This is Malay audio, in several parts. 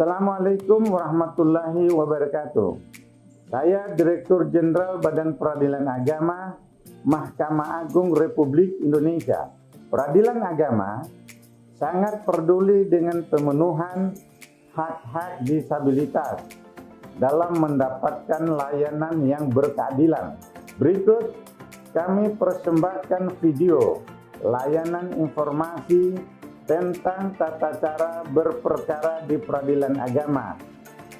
Assalamualaikum warahmatullahi wabarakatuh. Saya Direktur Jenderal Badan Peradilan Agama Mahkamah Agung Republik Indonesia. Peradilan agama sangat peduli dengan pemenuhan hak-hak disabilitas dalam mendapatkan layanan yang berkeadilan. Berikut kami persembahkan video layanan informasi tentang tata cara berperkara di peradilan agama.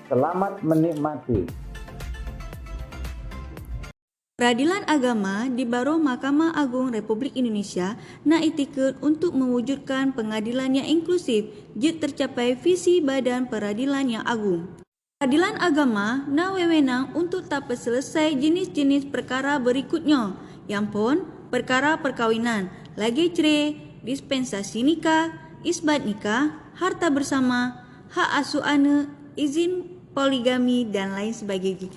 Selamat menikmati. Peradilan agama di Baro Mahkamah Agung Republik Indonesia nak itikad untuk mewujudkan pengadilan yang inklusif jika tercapai visi Badan Peradilan yang Agung. Peradilan agama nak wewenang untuk tahap selesai jenis-jenis perkara berikutnya, yang pun perkara perkahwinan, lagi cerai, dispensasi nikah, isbat nikah, harta bersama, hak asuh anak, izin poligami dan lain sebagainya.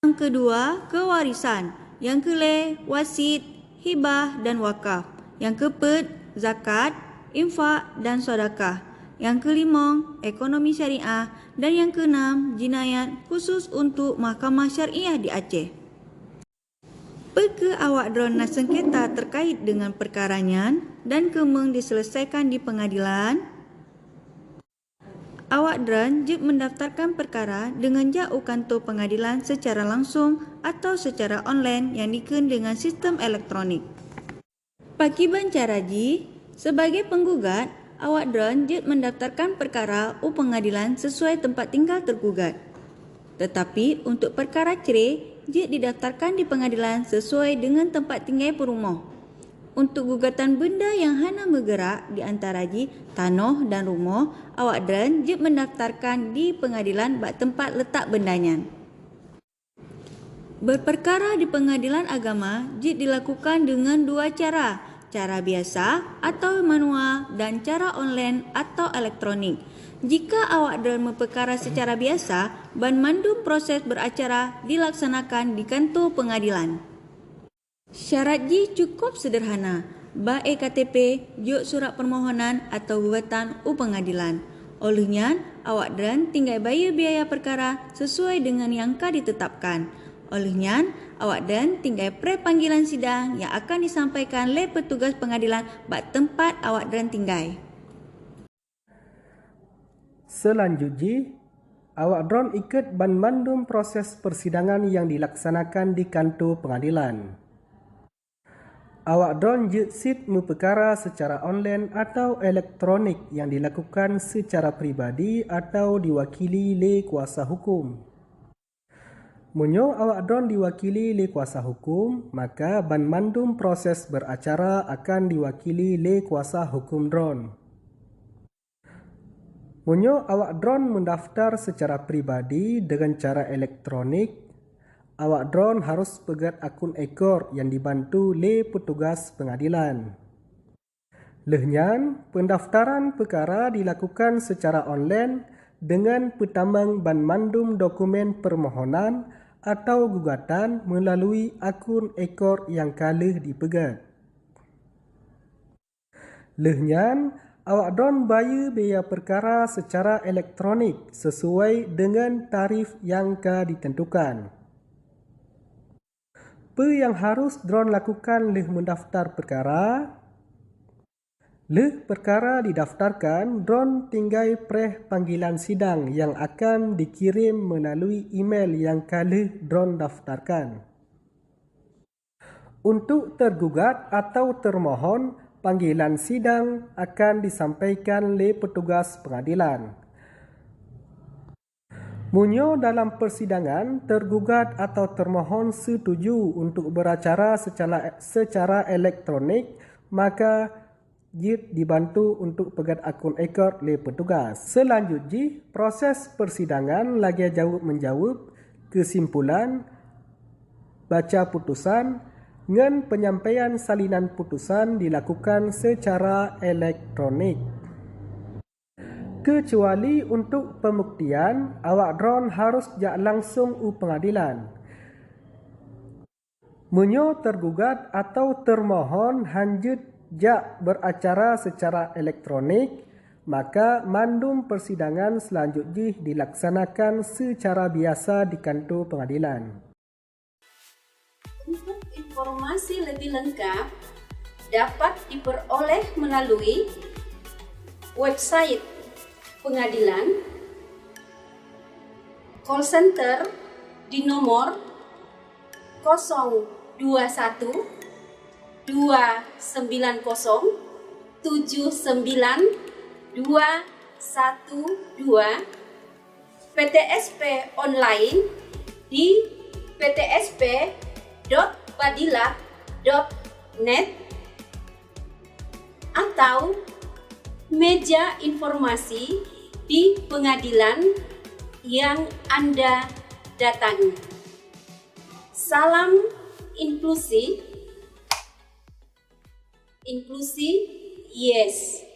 Yang kedua, kewarisan. Yang kelima, wasit, hibah dan wakaf. Yang keempat, zakat, infak dan sedekah. Yang kelima, ekonomi syariah. Dan yang keenam, jinayat khusus untuk Mahkamah Syariah di Aceh. Apakah awak drone nak sengketa terkait dengan perkaranya dan kemeng diselesaikan di pengadilan? Awak drone jika mendaftarkan perkara dengan jauh kantor pengadilan secara langsung atau secara online yang diken dengan sistem elektronik. Pakiban cara ji, sebagai penggugat, awak drone jika mendaftarkan perkara pengadilan sesuai tempat tinggal tergugat. Tetapi untuk perkara cerai, jika didaftarkan di pengadilan sesuai dengan tempat tinggal perumah. Untuk gugatan benda yang hana bergerak di antara tanah dan rumah, awak dan jika mendaftarkan di pengadilan bak tempat letak bendanya. Berperkara di pengadilan agama jika dilakukan dengan dua cara, cara biasa atau manual dan cara online atau elektronik. Jika awak dalam berperkara secara biasa, banmandum proses beracara dilaksanakan di kantor pengadilan. Syarat ji cukup sederhana, baik KTP, juk surat permohonan atau gugatan pengadilan. Olehnya, awak dan tinggal bayar biaya perkara sesuai dengan yang ditetapkan. Olehnya, awak dan tinggal pre-panggilan sidang yang akan disampaikan oleh petugas pengadilan bak tempat awak dan tinggal. Selanjutnya, awak drone ikut banmandum proses persidangan yang dilaksanakan di kantor pengadilan. Awak drone jeksit perkara secara online atau elektronik yang dilakukan secara pribadi atau diwakili oleh kuasa hukum. Munyo awak drone diwakili oleh kuasa hukum, maka banmandum proses beracara akan diwakili oleh kuasa hukum drone. Munyo awak drone mendaftar secara pribadi dengan cara elektronik, awak drone harus pegat akun ekor yang dibantu oleh petugas pengadilan. Lehnyan, pendaftaran perkara dilakukan secara online dengan petambang banmandum dokumen permohonan atau gugatan melalui akun ekor yang kalih dipegat. Lehnyan, awak drone bayar biaya perkara secara elektronik sesuai dengan tarif yang ditentukan. Apa yang harus drone lakukan leh mendaftar perkara? Leh perkara didaftarkan, drone tinggal preh panggilan sidang yang akan dikirim melalui email yang kalih drone daftarkan. Untuk tergugat atau termohon, panggilan sidang akan disampaikan oleh petugas pengadilan. Munyo dalam persidangan, tergugat atau termohon setuju untuk beracara secara elektronik, maka jid dibantu untuk pegat akun ekor oleh petugas. Selanjutnya, proses persidangan lagi jawab menjawab, kesimpulan, baca putusan, dengan penyampaian salinan putusan dilakukan secara elektronik. Kecuali untuk pembuktian, awak drone harus jak langsung pengadilan. Munyo tergugat atau termohon hanjut jak beracara secara elektronik, maka mandum persidangan selanjutnya dilaksanakan secara biasa di kantor pengadilan. Untuk informasi lebih lengkap dapat diperoleh melalui website pengadilan, call center di nomor 021 290 79 212, PTSP online di ptsp.badilat.net atau meja informasi di pengadilan yang Anda datangi. Salam inklusi, yes.